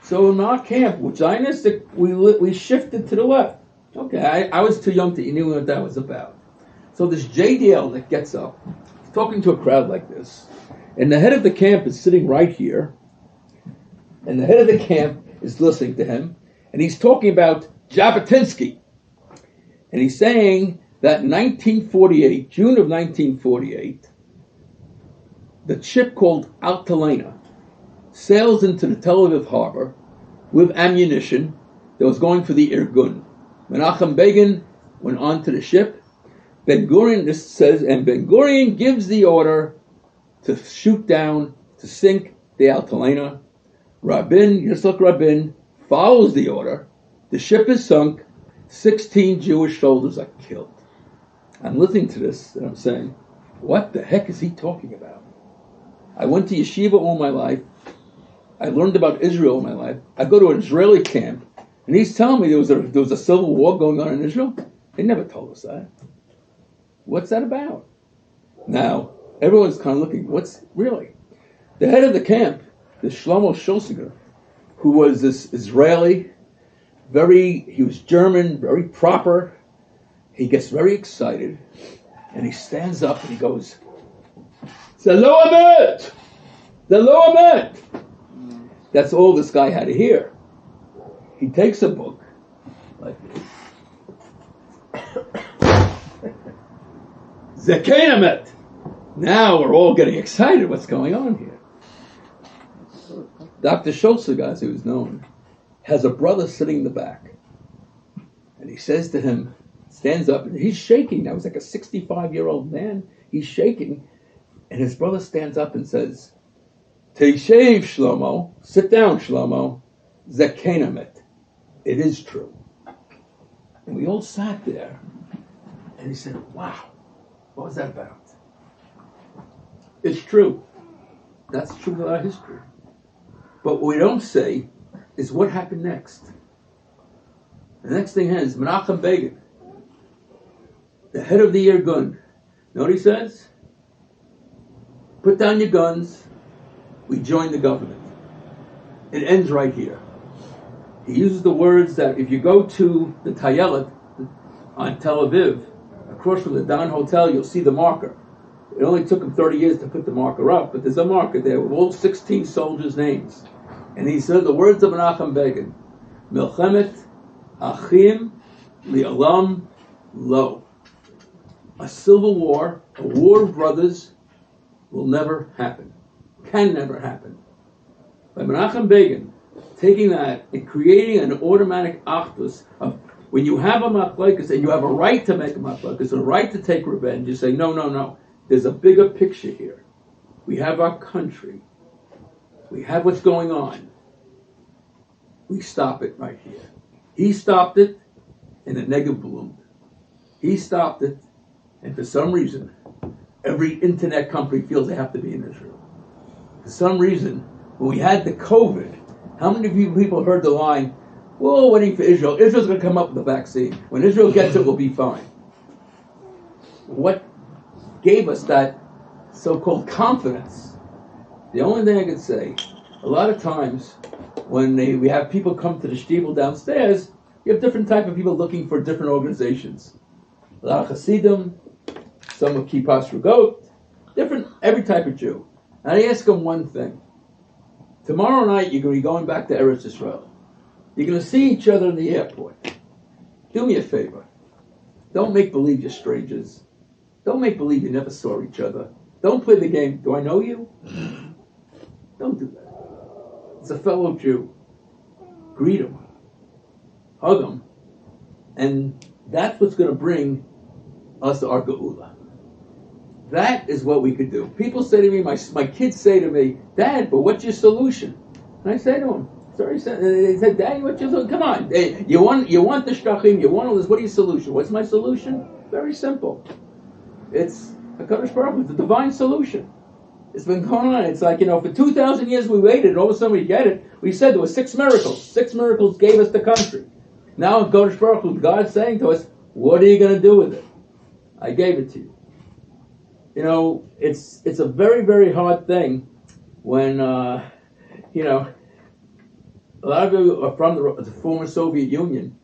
So in our camp, with Zionistic, we shifted to the left. Okay, I was too young to know what that was about. So this JDL that gets up, he's talking to a crowd like this, and the head of the camp is sitting right here, and the head of the camp is listening to him, and he's talking about Jabotinsky. And he's saying that in 1948, June of 1948, the ship called Altalena sails into the Tel Aviv harbor with ammunition that was going for the Irgun. Menachem Begin went onto the ship. Ben Gurion, this says, and Ben Gurion gives the order to shoot down, to sink the Altalena. Yitzhak Rabin follows the order. The ship is sunk. 16 Jewish soldiers are killed. I'm listening to this and I'm saying, what the heck is he talking about? I went to yeshiva all my life. I learned about Israel all my life. I go to an Israeli camp, and he's telling me there was a civil war going on in Israel. They never told us that. What's that about? Now, everyone's kind of looking, what's really? The head of the camp, the Shlomo Schulziger, who was this Israeli, he was German, very proper. He gets very excited, and he stands up and he goes, "C'est lo emet! C'est lo emet!" That's all this guy had to hear. He takes a book like this. Zekenamet. Now we're all getting excited. What's going on here? Dr. Schultziger, as he was known, has a brother sitting in the back. And he says to him, stands up, and he's shaking. Now he's like a 65-year-old man. He's shaking. And his brother stands up and says, Teishev Shlomo, sit down, Shlomo, Zekenamet. It is true. And we all sat there. And he said, wow, what was that about? It's true. That's true with our history. But what we don't say is what happened next. The next thing is Menachem Begin, the head of the Irgun. Know what he says? Put down your guns. We join the government. It ends right here. He uses the words that if you go to the Tayelet on Tel Aviv, across from the Don Hotel, you'll see the marker. It only took him 30 years to put the marker up, but there's a marker there with all 16 soldiers' names. And he said the words of Menachem Begin, Milchemet Achim Li'olam Lo. A civil war, a war of brothers, will never happen. Can never happen. By Menachem Begin taking that and creating an automatic achdus of when you have a machlokes and you have a right to make a machlokes, a right to take revenge, you say, no. There's a bigger picture here. We have our country. We have what's going on. We stop it right here. He stopped it, and the Negev bloomed. He stopped it, and for some reason, every internet company feels they have to be in Israel. For some reason, when we had the COVID, how many people heard the line, we're all waiting for Israel. Israel's going to come up with the vaccine. When Israel gets it, we'll be fine. What gave us that so-called confidence? The only thing I could say, a lot of times when we have people come to the shtibel downstairs, you have different type of people looking for different organizations. A lot of Hasidim, some of Kippas Rugot, different, every type of Jew. And I ask them one thing. Tomorrow night you're going to be going back to Eretz Yisrael. You're going to see each other in the airport. Do me a favor. Don't make believe you're strangers. Don't make believe you never saw each other. Don't play the game, do I know you? Don't do that. It's a fellow Jew. Greet him. Hug him. And that's what's going to bring us to our Geula. That is what we could do. People say to me, my kids say to me, Dad, but what's your solution? And I say to them, sorry, they said, Dad, what's your solution? Come on. You want the shtrachim, you want all this, what's your solution? What's my solution? Very simple. It's HaKadosh Baruch Hu, the divine solution. It's been going on. It's like, for 2,000 years we waited, and all of a sudden we get it. We said there were 6 miracles. 6 miracles gave us the country. Now HaKadosh Baruch Hu, God's saying to us, what are you going to do with it? I gave it to you. It's a very, very hard thing when, a lot of you are from the former Soviet Union.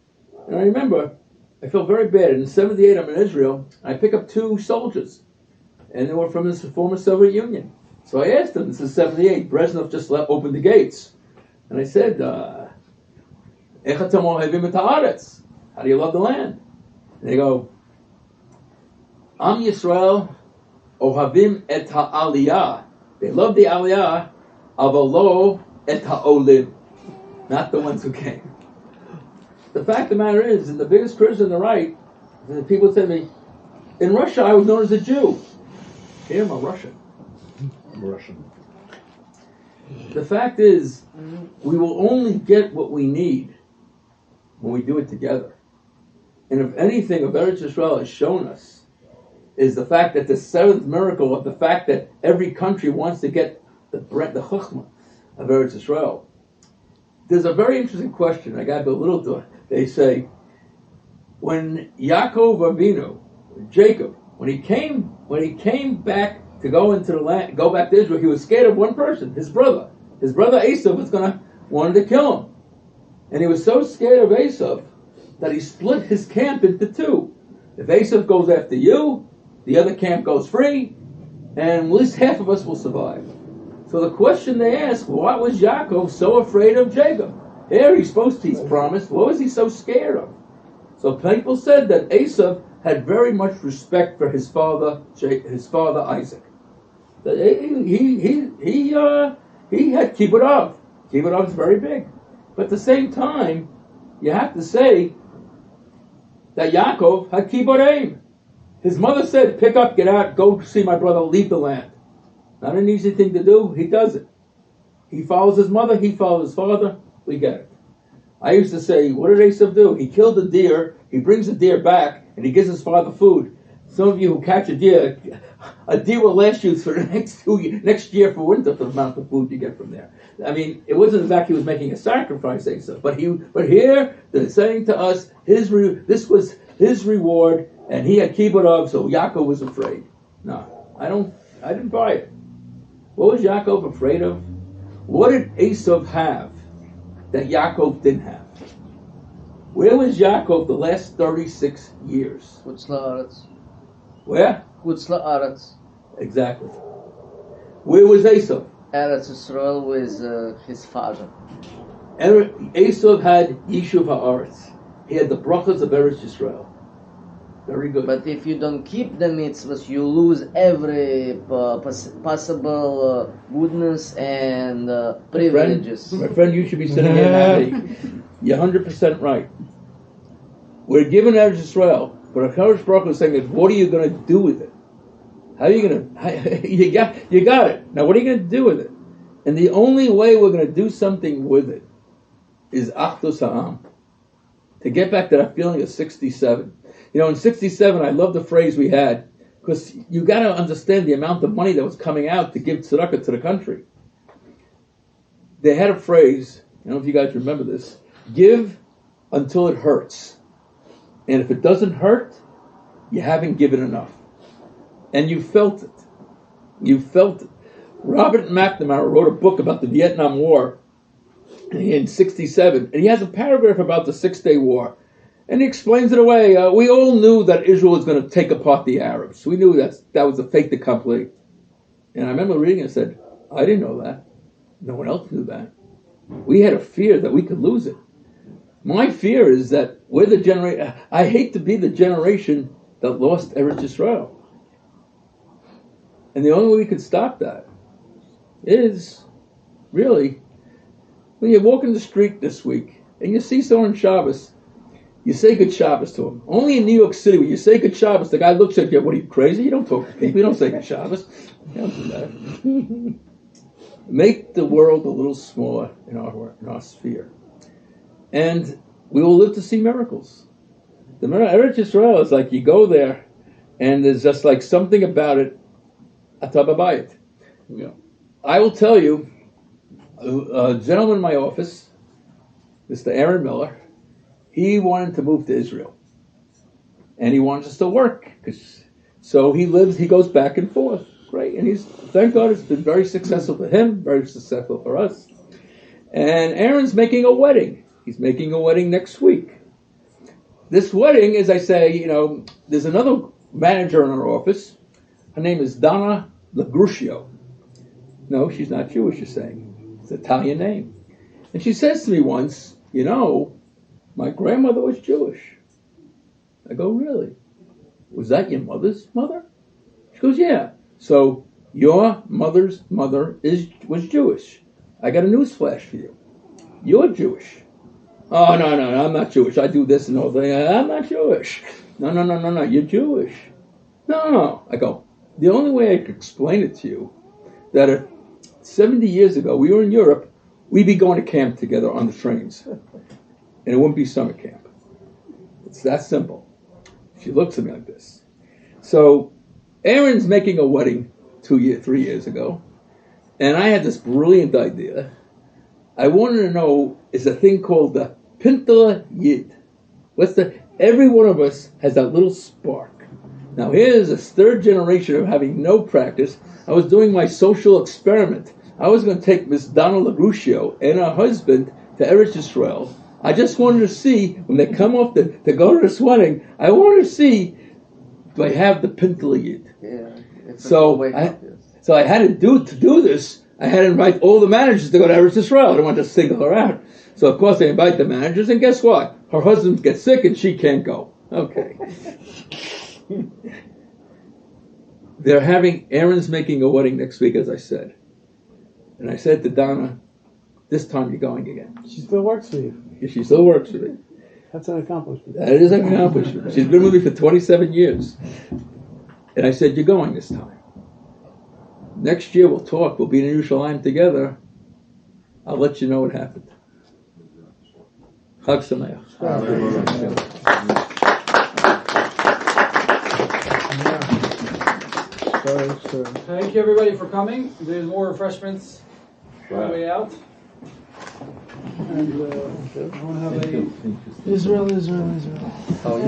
And I remember, I felt very bad. In '78, I'm in Israel. I pick up two soldiers, and they were from the former Soviet Union. So I asked them, this is '78, Brezhnev just opened the gates. And I said, how do you love the land? And they go, Am Yisrael ohavim et ha'aliyah. They love the aliyah, avalo et ha'olim. Not the ones who came. The fact of the matter is, in the biggest criticism on the right, the people say to me, in Russia I was known as a Jew. Here I'm a Russian. The fact is, we will only get what we need when we do it together. And if anything, what Eretz Yisrael has shown us is the fact that the seventh miracle of the fact that every country wants to get the Chokhmah of Eretz Yisrael. There's a very interesting question. I got a little to it. They say, when Yaakov Avinu, Jacob, when he came back to go into the land, go back to Israel, he was scared of one person, his brother. His brother Esav wanted to kill him. And he was so scared of Esav that he split his camp into two. If Esav goes after you, the other camp goes free, and at least half of us will survive. So the question they ask, what was Yaakov so afraid of Jacob? Here he's promised. What was he so scared of? So people said that Esav had very much respect for his father Isaac. That he had kibbud av. Kibbud av is very big. But at the same time, you have to say that Yaakov had kibbud aim. His mother said, pick up, get out, go see my brother, leave the land. Not an easy thing to do. He does it. He follows his mother, he follows his father. We get it. I used to say, what did Esav do? He killed a deer, he brings the deer back, and he gives his father food. Some of you who catch a deer will last you for the next year for winter for the amount of food you get from there. I mean, it wasn't exactly he was making a sacrifice, Esav, but here they're saying to us, this was his reward, and he had kibbud av, so Yaakov was afraid. No, I didn't buy it. What was Yaakov afraid of? What did Esav have that Yaakov didn't have? Where was Yaakov the last 36 years? Chutz la'aretz. Where? Chutz la'aretz. Exactly. Where was Esav? Eretz Yisrael with his father. Esav had Yishuv ha'aretz. He had the brachas of Eretz Yisrael. Very good. But if you don't keep the mitzvahs, you lose every possible goodness and privileges. My friend, you should be sitting here happy. You're 100% right. We're given Eretz Yisrael, but HaKadosh Baruch Hu is saying, what are you going to do with it? How are you going to... You got it. Now, what are you going to do with it? And the only way we're going to do something with it is Achdus Ha'am. To get back to that feeling of 67. You know, in 67, I love the phrase we had, because you got to understand the amount of money that was coming out to give tzedakah to the country. They had a phrase, I don't know if you guys remember this, give until it hurts. And if it doesn't hurt, you haven't given enough. And you felt it. You felt it. Robert McNamara wrote a book about the Vietnam War in 67, and he has a paragraph about the 6-Day War. And he explains it away. We all knew that Israel was going to take apart the Arabs. We knew that was a fait accompli. And I remember reading it and said, I didn't know that. No one else knew that. We had a fear that we could lose it. My fear is that we're the generation... I hate to be the generation that lost Eretz Yisrael. And the only way we could stop that is, really, when you walk in the street this week and you see someone on Shabbos, you say good Shabbos to him. Only in New York City, when you say good Shabbos, the guy looks at you, what are you, crazy? You don't talk to people. You don't say good Shabbos. You don't do that. Make the world a little smaller in our sphere. And we will live to see miracles. The Eretz Yisrael is like you go there, and there's just like something about it, atababayit. I will tell you, a gentleman in my office, Mr. Aaron Miller, he wanted to move to Israel. And he wants us to work. So he goes back and forth. Great. And thank God it's been very successful for him, very successful for us. And Aaron's making a wedding. He's making a wedding next week. This wedding, as I say, there's another manager in our office. Her name is Donna Lagruccio. No, she's not Jewish, you're saying. It's an Italian name. And she says to me once, my grandmother was Jewish. I go, really? Was that your mother's mother? She goes, yeah. So your mother's mother was Jewish. I got a news flash for you. You're Jewish. Oh, no, I'm not Jewish. I do this and all that. I'm not Jewish. No, you're Jewish. No. I go, the only way I could explain it to you, that 70 years ago, we were in Europe, we'd be going to camp together on the trains. And it wouldn't be summer camp. It's that simple. She looks at me like this. So Aaron's making a wedding 3 years ago, and I had this brilliant idea. I wanted to know, is a thing called the Pintele Yid. Every one of us has that little spark. Now here's this third generation of having no practice. I was doing my social experiment. I was going to take Miss Donna Lagruccio and her husband to Eretz Yisrael. I just wanted to see, when they come off to go to this wedding, I wanted to see, do I have the Pintele Yid? Yeah. So I had to do this. I had to invite all the managers to go to Eretz Yisrael. I didn't want to single her out. So, of course, I invite the managers, and guess what? Her husband gets sick, and she can't go. Okay. Aaron's making a wedding next week, as I said. And I said to Donna, this time you're going again. She still works for you. Yeah, she still works for me. That's an accomplishment. That is an accomplishment. She's been with me for 27 years. And I said, you're going this time. Next year we'll talk. We'll be in Yerushalayim together. I'll let you know what happened. Chag Sameach. Sorry. Thank you, everybody, for coming. There's more refreshments on the way out. And I want to have a Israel. Oh, yeah.